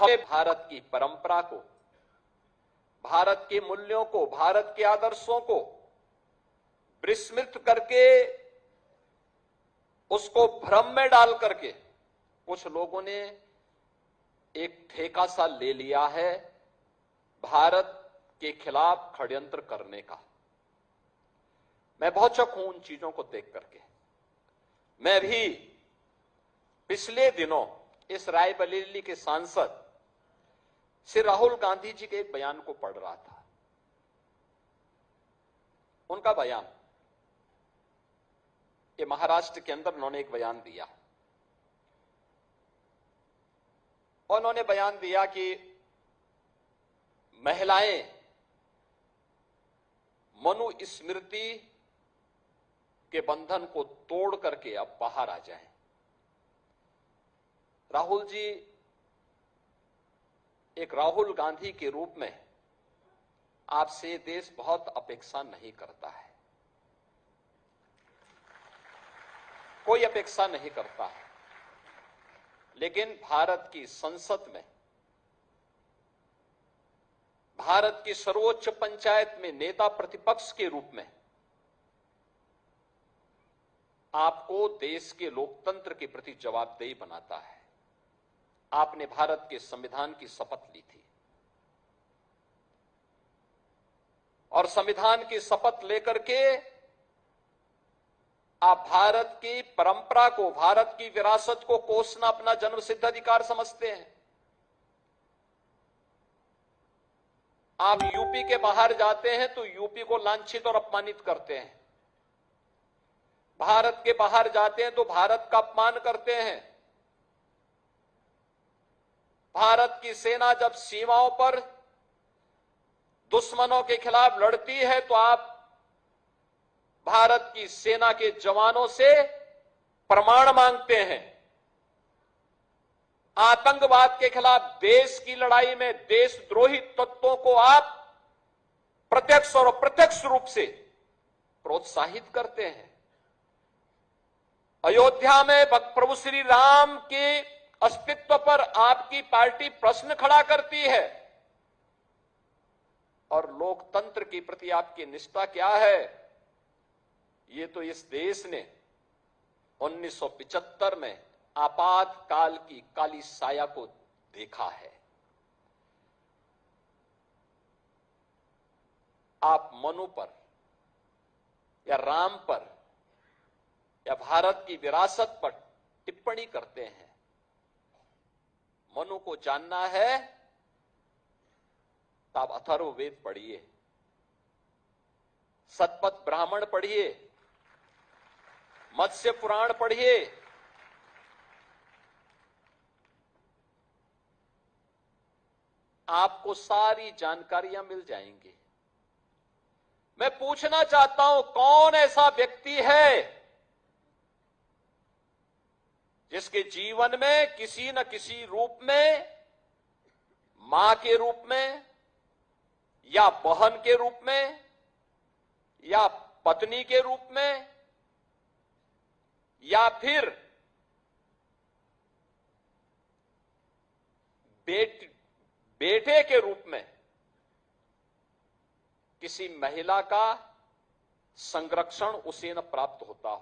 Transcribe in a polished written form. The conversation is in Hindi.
हमें भारत की परंपरा को, भारत के मूल्यों को, भारत के आदर्शों को विस्मृत करके, उसको भ्रम में डाल करके कुछ लोगों ने एक ठेका सा ले लिया है भारत के खिलाफ षड्यंत्र करने का। मैं बहुत चौंक हूं उन चीजों को देख करके। मैं भी पिछले दिनों इस रायबरेली के सांसद श्री राहुल गांधी जी के एक बयान को पढ़ रहा था। उनका बयान, ये महाराष्ट्र के अंदर उन्होंने एक बयान दिया और उन्होंने बयान दिया कि महिलाएं मनुस्मृति के बंधन को तोड़ करके अब बाहर आ जाएं। राहुल जी, एक राहुल गांधी के रूप में आपसे देश बहुत अपेक्षा नहीं करता है, कोई अपेक्षा नहीं करता है। लेकिन भारत की संसद में, भारत की सर्वोच्च पंचायत में नेता प्रतिपक्ष के रूप में आपको देश के लोकतंत्र के प्रति जवाबदेही बनाता है। आपने भारत के संविधान की शपथ ली थी और संविधान की शपथ लेकर के आप भारत की परंपरा को, भारत की विरासत को कोसना अपना जन्मसिद्ध अधिकार समझते हैं। आप यूपी के बाहर जाते हैं तो यूपी को लांछित और अपमानित करते हैं। भारत के बाहर जाते हैं तो भारत का अपमान करते हैं। भारत की सेना जब सीमाओं पर दुश्मनों के खिलाफ लड़ती है तो आप भारत की सेना के जवानों से प्रमाण मांगते हैं। आतंकवाद के खिलाफ देश की लड़ाई में देशद्रोही तत्वों को आप प्रत्यक्ष और अप्रत्यक्ष रूप से प्रोत्साहित करते हैं। अयोध्या में प्रभु श्री राम के अस्तित्व पर आपकी पार्टी प्रश्न खड़ा करती है और लोकतंत्र के प्रति आपकी निष्ठा क्या है, ये तो इस देश ने 1975 में आपातकाल की काली साया को देखा है। आप मनु पर या राम पर या भारत की विरासत पर टिप्पणी करते हैं। मनु को जानना है तो आप अथर्ववेद पढ़िए, शतपथ ब्राह्मण पढ़िए, मत्स्य पुराण पढ़िए। आपको सारी जानकारियां मिल जाएंगी। मैं पूछना चाहता हूं, कौन ऐसा व्यक्ति है जिसके जीवन में किसी न किसी रूप में, मां के रूप में या बहन के रूप में या पत्नी के रूप में या फिर बेटे के रूप में किसी महिला का संरक्षण उसे न प्राप्त होता हो।